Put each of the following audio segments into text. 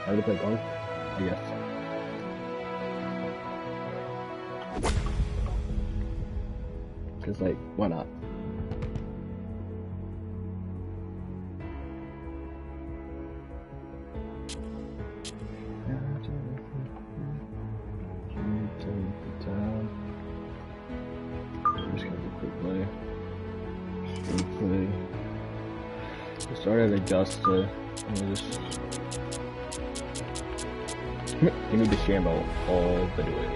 How do they play golf? I guess. Cause like, why not? I'm just gonna do quick play. Quick play. We started at Augusta. I'm gonna just give me DeChambeau all the way.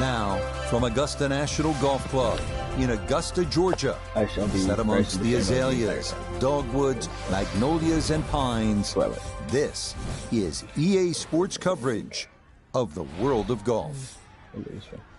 Now, from Augusta National Golf Club in Augusta, Georgia, I shall be set amongst the azaleas, dogwoods, magnolias, and pines, this is EA Sports coverage of the world of golf.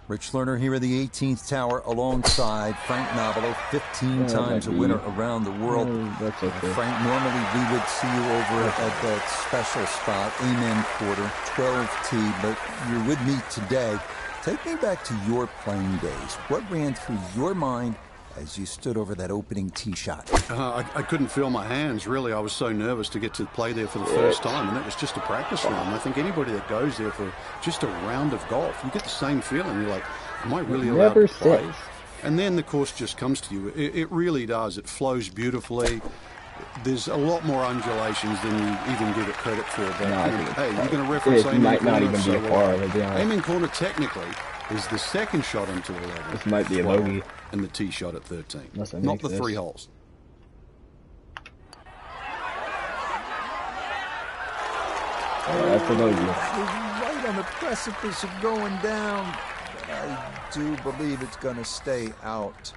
Rich Lerner here in the 18th tower alongside Frank Nobilo, 15 times a winner around the world. Frank, normally we would see you over at that special spot, Amen Quarter, 12T, but you're with me today. Take me back to your playing days. What ran through your mind as you stood over that opening tee shot? I couldn't feel my hands, really. I was so nervous to get to play there for the first time, and it was just a practice round. I think anybody that goes there for just a round of golf, you get the same feeling. You're like, am I really allowed to play? And then the course just comes to you. It really does. It flows beautifully. There's a lot more undulations than you even give it credit for. But hey, you're going to reference Amen Corner. Amen Corner technically is the second shot onto 11. This might be a bogey. And the tee shot at 13. Not the 3 holes. That's a bogey. Right on the precipice of going down. I do believe it's going to stay out.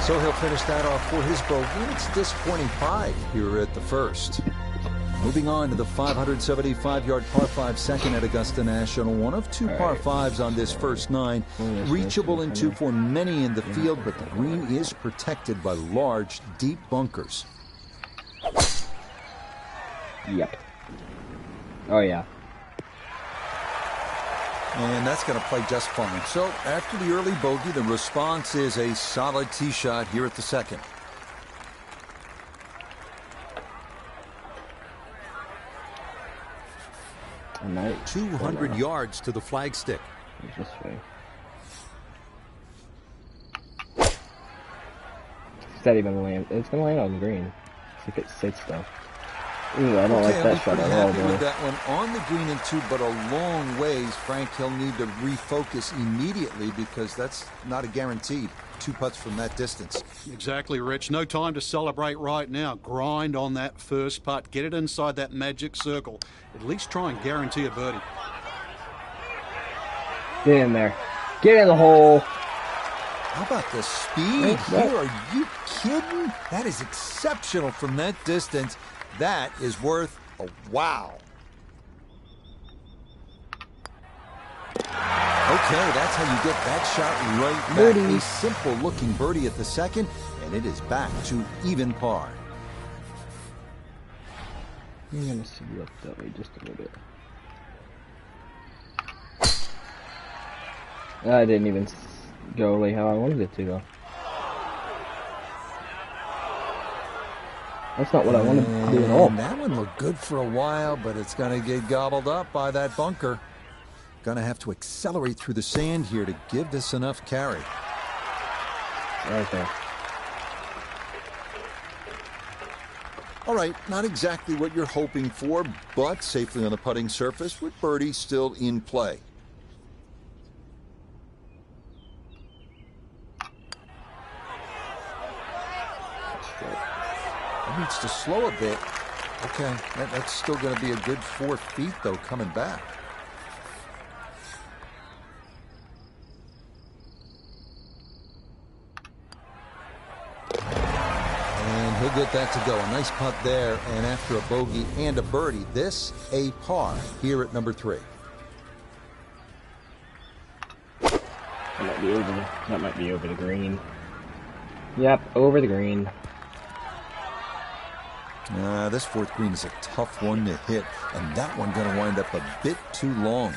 So he'll finish that off for his bogey. It's disappointing 5 here at the first. Moving on to the 575-yard par 5 second at Augusta National. One of 2 par 5s on this first 9. Reachable in 2 for many in the field, but the green is protected by large, deep bunkers. Yep. Oh, yeah. And that's going to play just fine. So after the early bogey, the response is a solid tee shot here at the second. I might 200 yards to the flagstick. This way. Is that even land? It's gonna land on the green. If it sits though. Ooh, I don't like that shot at all, with that one on the green in 2, but a long ways. Frank, he'll need to refocus immediately because that's not a guaranteed 2 putts from that distance. Exactly, Rich. No time to celebrate right now. Grind on that first putt. Get it inside that magic circle. At least try and guarantee a birdie. Get in there. Get in the hole. How about the speed here? Are you kidding? That is exceptional from that distance. That is worth a wow. Okay, that's how you get that shot right back. Birdie. A simple-looking birdie at the second, and it is back to even par. I'm going to see you up that way just a little bit. I didn't even go like how I wanted it to go. That's not what I wanted to do at all. That one looked good for a while, but it's going to get gobbled up by that bunker. Going to have to accelerate through the sand here to give this enough carry. Right there. All right, not exactly what you're hoping for, but safely on the putting surface with birdie still in play. It needs to slow a bit. Okay, that's still going to be a good 4 feet, though, coming back. And he'll get that to go. A nice putt there, and after a bogey and a birdie, this a par here at number 3. That might be over the green. Yep, over the green. This 4th green is a tough one to hit, and that one going to wind up a bit too long.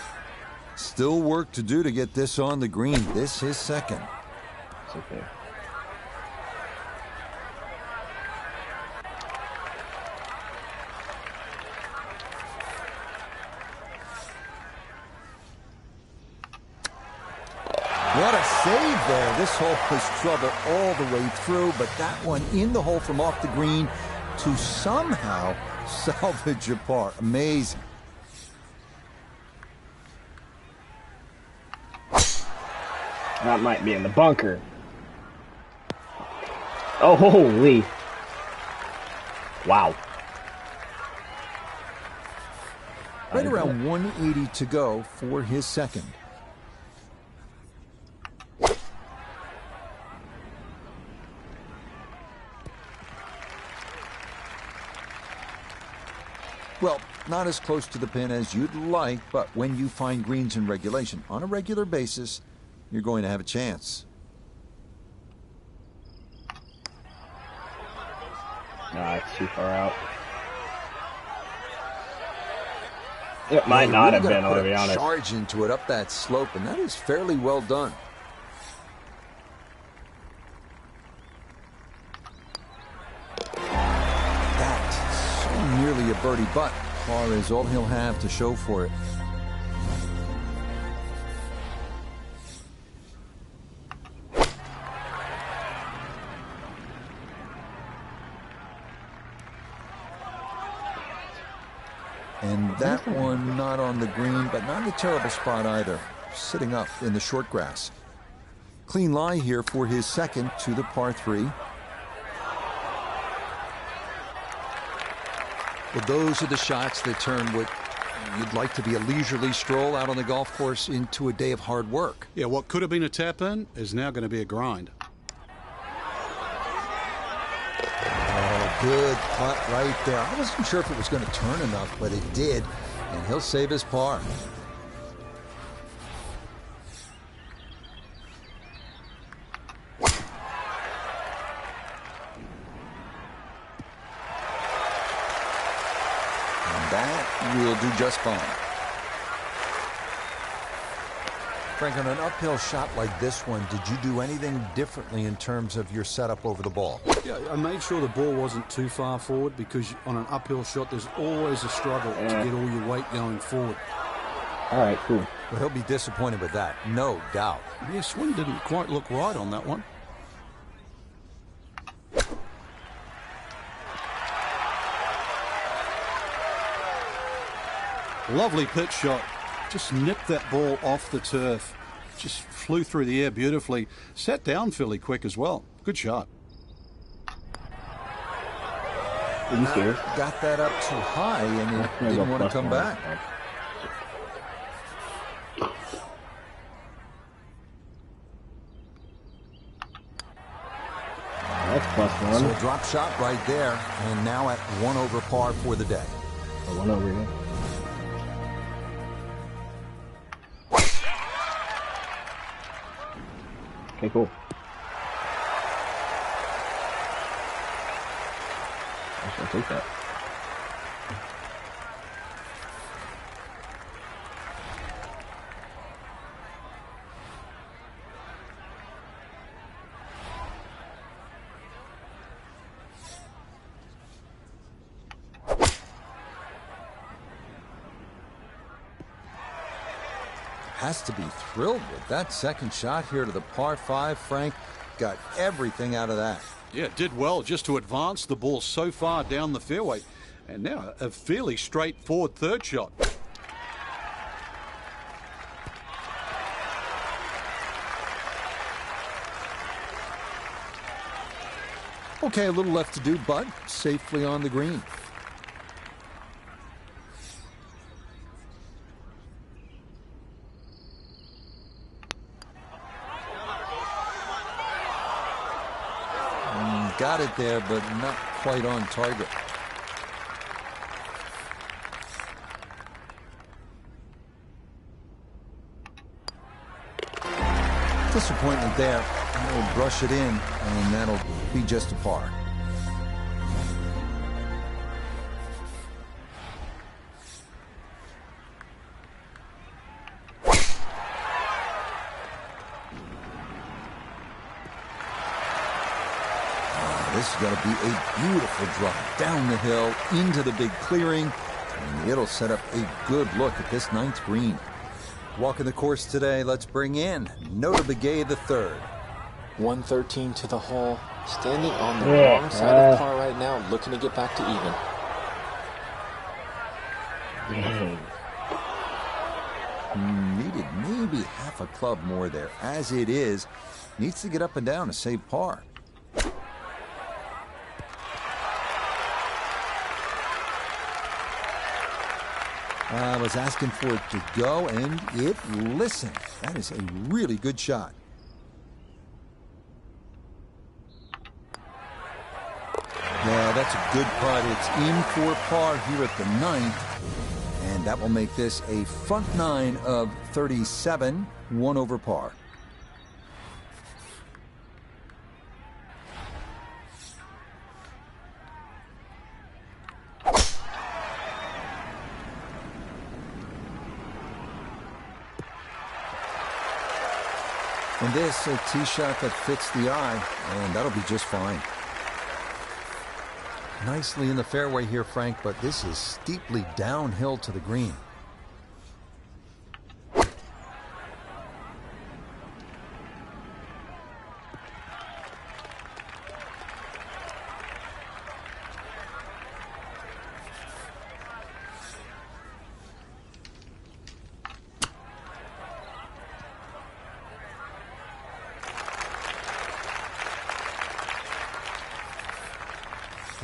Still work to do to get this on the green. This is second. It's okay. What a save there. This hole was trouble all the way through, but that one in the hole from off the green to somehow salvage a par. Amazing. That might be in the bunker. Oh, holy. Wow. Right around 180 to go for his second. Well, not as close to the pin as you'd like, but when you find greens in regulation on a regular basis, you're going to have a chance. Nah, it's too far out. It might not have been, I'll be honest. Charge into it up that slope, and that is fairly well done. That's so nearly a birdie, but par is all he'll have to show for it. And that one not on the green, but not in a terrible spot either. Sitting up in the short grass. Clean lie here for his second to the par 3. Well, those are the shots that turn what you'd like to be a leisurely stroll out on the golf course into a day of hard work. Yeah, what could have been a tap-in is now going to be a grind. Good putt right there. I wasn't sure if it was going to turn enough, but it did, and he'll save his par. And that will do just fine. Frank, on an uphill shot like this one, did you do anything differently in terms of your setup over the ball? Yeah, I made sure the ball wasn't too far forward, because on an uphill shot, there's always a struggle to get all your weight going forward. All right, cool. Well, he'll be disappointed with that, no doubt. Yeah, swing didn't quite look right on that one. Lovely pitch shot. Just nipped that ball off the turf. Just flew through the air beautifully. Sat down fairly quick as well. Good shot. Got that up too high, and he didn't want to come back. That's +1. So a drop shot right there, and now at 1 over par for the day. 1 over here. Okay, cool. I'll take that. Has to be thrilled with that second shot here to the par 5. Frank got everything out of that. Yeah, did well just to advance the ball so far down the fairway. And now a fairly straightforward third shot. Okay, a little left to do, but safely on the green. Got it there, but not quite on target. Disappointment there. He'll brush it in, and that'll be just a par. This is going to be a beautiful drop down the hill into the big clearing, and it'll set up a good look at this 9th green. Walking the course today, let's bring in Notah Begay III. 113 to the hole, standing on the wrong side of par right now, looking to get back to even. Needed maybe half a club more there. As it is, needs to get up and down to save par. I was asking for it to go, and it listened. That is a really good shot. Yeah, that's a good putt. It's in for par here at the 9th. And that will make this a front 9 of 37, 1 over par. And this, a tee shot that fits the eye, and that'll be just fine. Nicely in the fairway here, Frank, but this is steeply downhill to the green.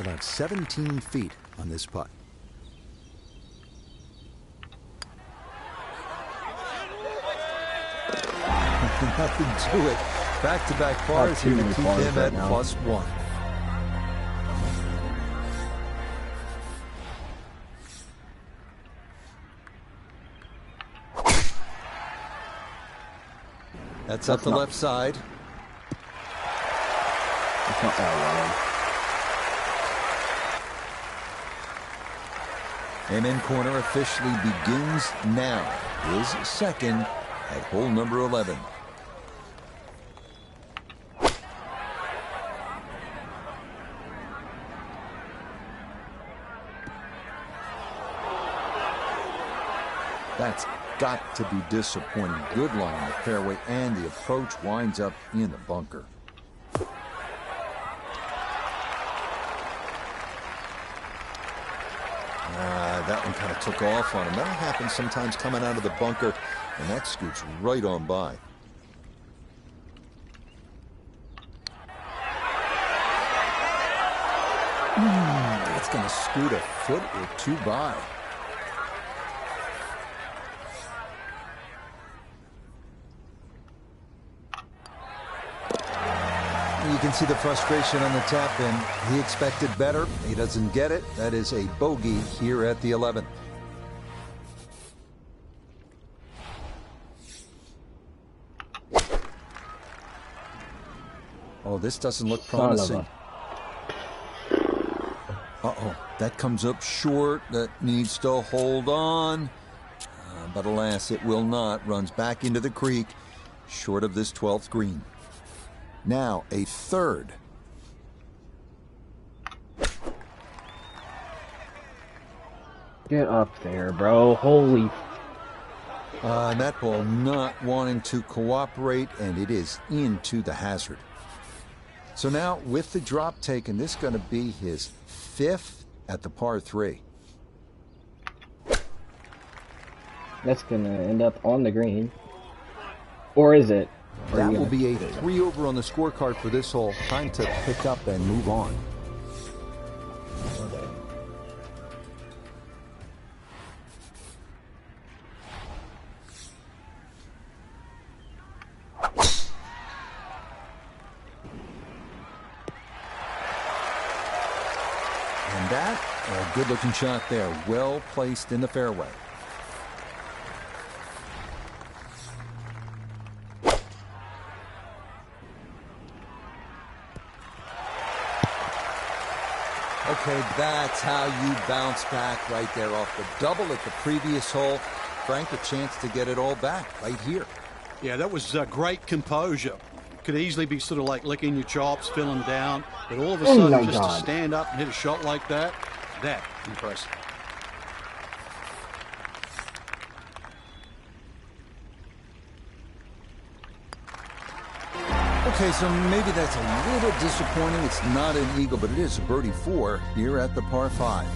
About 17 feet on this putt. Nothing to it. Back-to-back pars here to keep him at +1. That's up the left side. It's not that long. Amen Corner officially begins now. His second at hole number 11. That's got to be disappointing. Good line on the fairway, and the approach winds up in the bunker. That one kind of took off on him. That happens sometimes coming out of the bunker, and that scoots right on by. That's going to scoot a foot or two by. You can see the frustration on the tap in. He expected better. He doesn't get it. That is a bogey here at the 11th. Oh, this doesn't look promising. Uh-oh, that comes up short. That needs to hold on. But alas, it will not. Runs back into the creek, short of this 12th green. Now, a third. Get up there, bro. Holy. And that ball not wanting to cooperate, and it is into the hazard. So now, with the drop taken, this is going to be his 5th at the par 3. That's going to end up on the green. Or is it? That will be a 3 over on the scorecard for this hole. Time to pick up and move on. And that, a good-looking shot there. Well placed in the fairway. Okay, that's how you bounce back right there off the double at the previous hole. Frank, a chance to get it all back right here. Yeah, that was great composure. could easily be sort of like licking your chops, feeling down. But all of a sudden, just to stand up and hit a shot like that, impressive. Okay, so maybe that's a little disappointing. It's not an eagle, but it is a birdie 4 here at the par 5.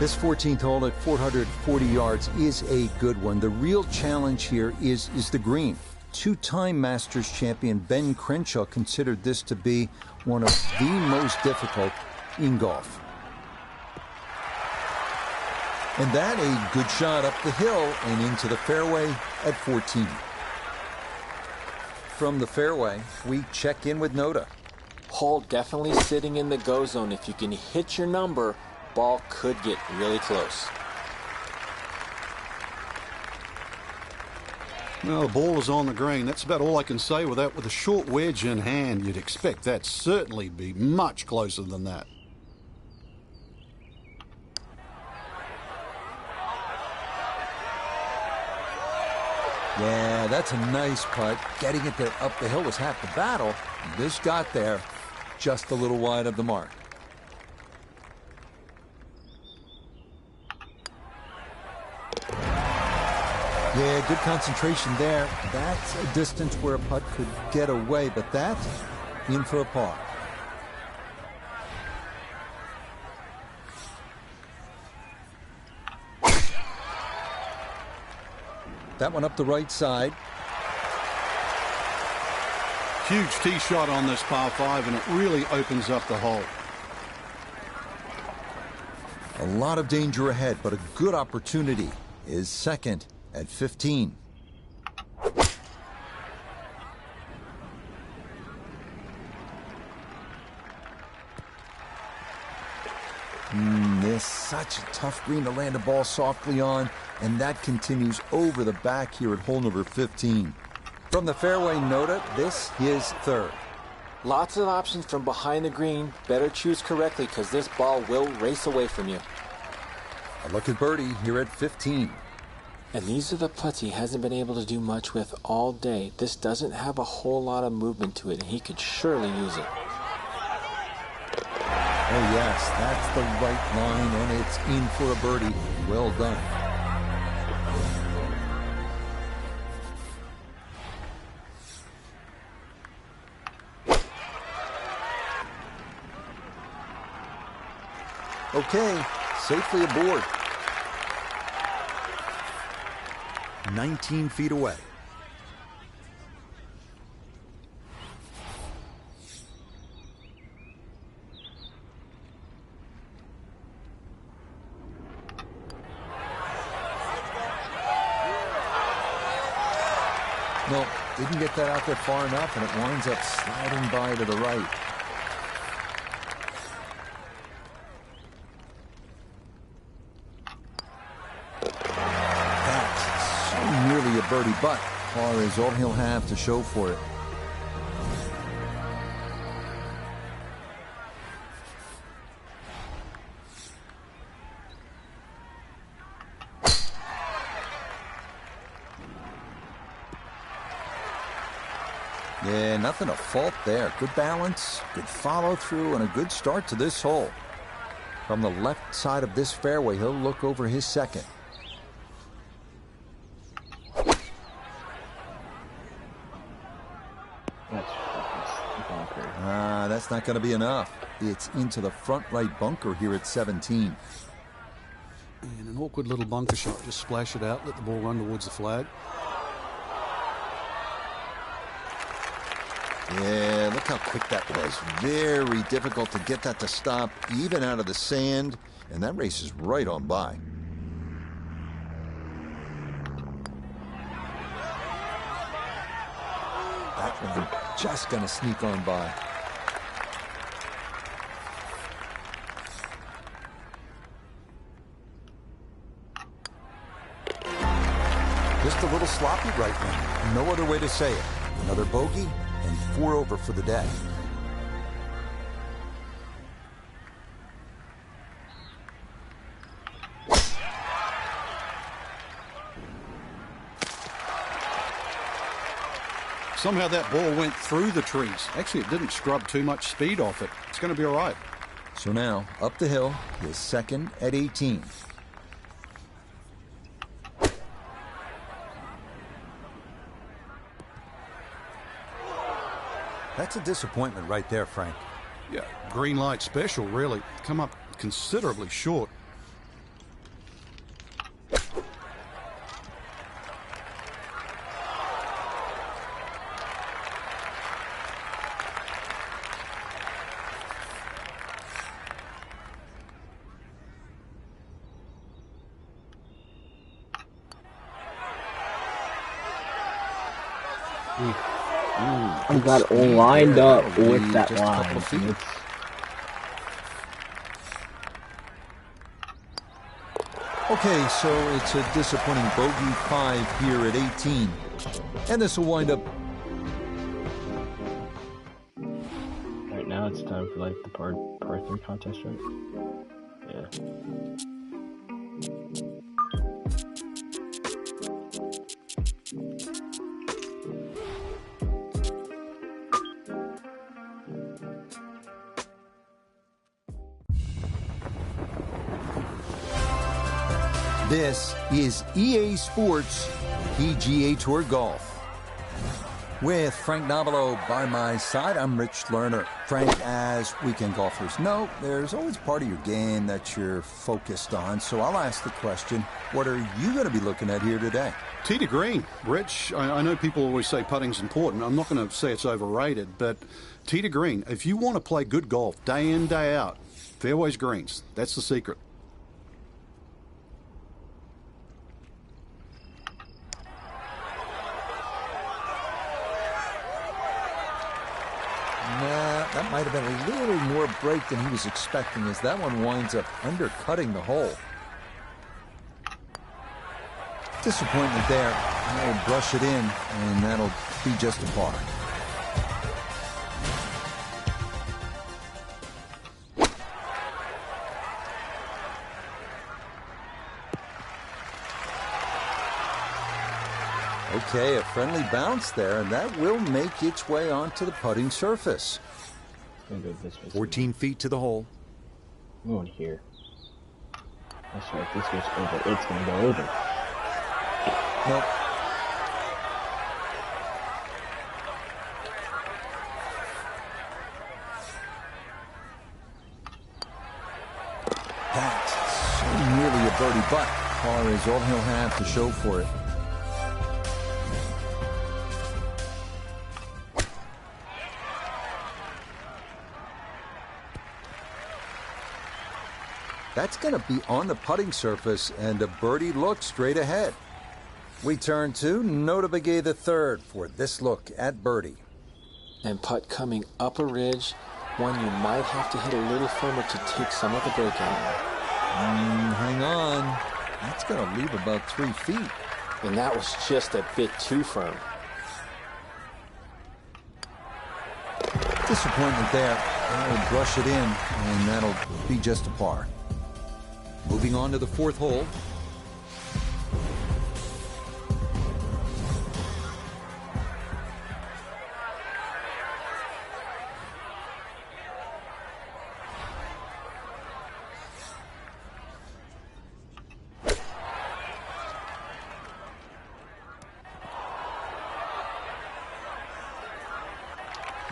This 14th hole at 440 yards is a good one. The real challenge here is the green. Two-time Masters champion Ben Crenshaw considered this to be one of the most difficult in golf. And that a good shot up the hill and into the fairway at 14. From the fairway, we check in with Notah. Hole definitely sitting in the go zone. If you can hit your number, ball could get really close. Well, the ball is on the green. That's about all I can say with that. With a short wedge in hand, you'd expect that certainly be much closer than that. Yeah, that's a nice putt. Getting it there up the hill was half the battle. This got there just a little wide of the mark. Yeah, good concentration there. That's a distance where a putt could get away, but that's in for a par. That one up the right side. Huge tee shot on this par 5, and it really opens up the hole. A lot of danger ahead, but a good opportunity is second at 15. This is such a tough green to land a ball softly on, and that continues over the back here at hole number 15. From the fairway, Notah, this is third. Lots of options from behind the green. Better choose correctly because this ball will race away from you. A look at birdie here at 15. And these are the putts he hasn't been able to do much with all day. This doesn't have a whole lot of movement to it, and he could surely use it. Oh yes, that's the right line, and it's in for a birdie. Well done. Okay, safely aboard. 19 feet away. No, didn't get that out there far enough, and it winds up sliding by to the right. That's so nearly a birdie, but par is all he'll have to show for it. Yeah, nothing to fault there. Good balance, good follow through, and a good start to this hole. From the left side of this fairway, he'll look over his second. That's not going to be enough. It's into the front right bunker here at 17. And an awkward little bunker shot. Just splash it out, let the ball run towards the flag. Yeah, look how quick that was. Very difficult to get that to stop, even out of the sand, and that races right on by. That one just gonna sneak on by. Just a little sloppy right now. No other way to say it. Another bogey and 4 over for the day. Somehow that ball went through the trees. Actually, it didn't scrub too much speed off it. It's going to be all right. So now, up the hill, his second at 18. That's a disappointment right there, Frank. Yeah, green light special, really. Come up considerably short. I got lined up with that line. Okay, so it's a disappointing bogey 5 here at 18. And this will wind up... Right now it's time for like the par 3 contest, right? Yeah. This is EA Sports PGA Tour Golf. With Frank Nobilo by my side, I'm Rich Lerner. Frank, as weekend golfers know, there's always part of your game that you're focused on. So I'll ask the question, what are you going to be looking at here today? Tee to green. Rich, I know people always say putting's important. I'm not going to say it's overrated, but tee to green. If you want to play good golf day in, day out, fairways greens. That's the secret. That might have been a little more break than he was expecting, as that one winds up undercutting the hole. Disappointment there. He'll brush it in, and that'll be just a par. Okay, a friendly bounce there, and that will make its way onto the putting surface. Go this way. 14 feet to the hole. I'm going here. That's right, if this goes over, it's going to go over. Nope. That's so nearly a birdie, but par is all he'll have to show for it. That's going to be on the putting surface, and a birdie look straight ahead. We turn to Notah Begay III for this look at birdie. And putt coming up a ridge, one you might have to hit a little firmer to take some of the break out. Hang on. That's going to leave about 3 feet. And that was just a bit too firm. Disappointment there. I'll brush it in, and that'll be just a par. Moving on to the fourth hole.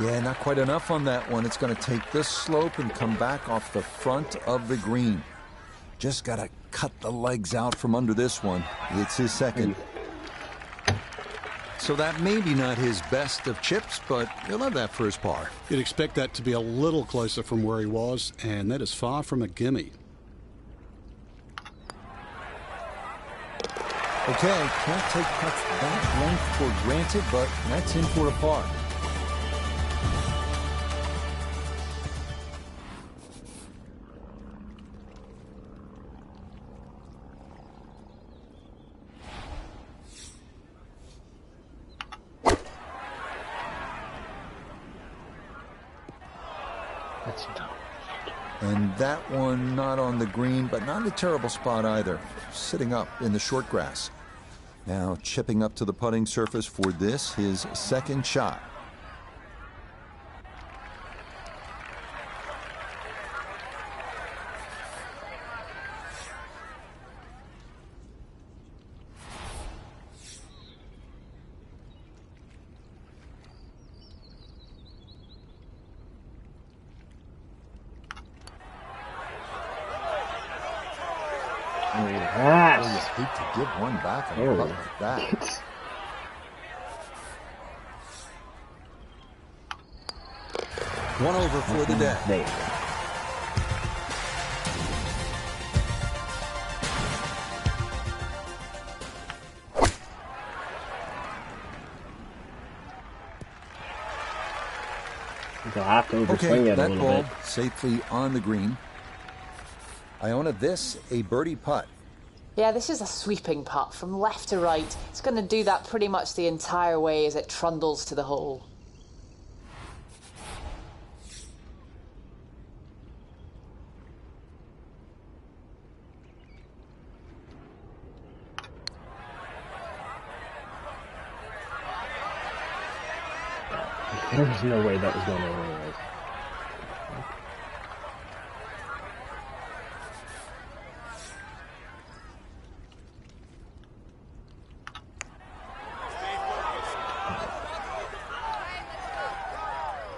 Yeah, not quite enough on that one. It's going to take this slope and come back off the front of the green. Just got to cut the legs out from under this one. It's his second. So that may be not his best of chips, but he'll have that first par. You'd expect that to be a little closer from where he was, and that is far from a gimme. Okay, can't take putts that length for granted, but that's in for a par. And that one not on the green, but not in a terrible spot either. Sitting up in the short grass. Now chipping up to the putting surface for this, his second shot. Yes. Oh, you hate to give one back on a putt like that. One over for the day. There you go. You'll have to overswing it a that little ball bit. safely on the green. Iona, this a birdie putt. Yeah, this is a sweeping putt from left to right. It's going to do that pretty much the entire way as it trundles to the hole. There's no way that was going over anyways.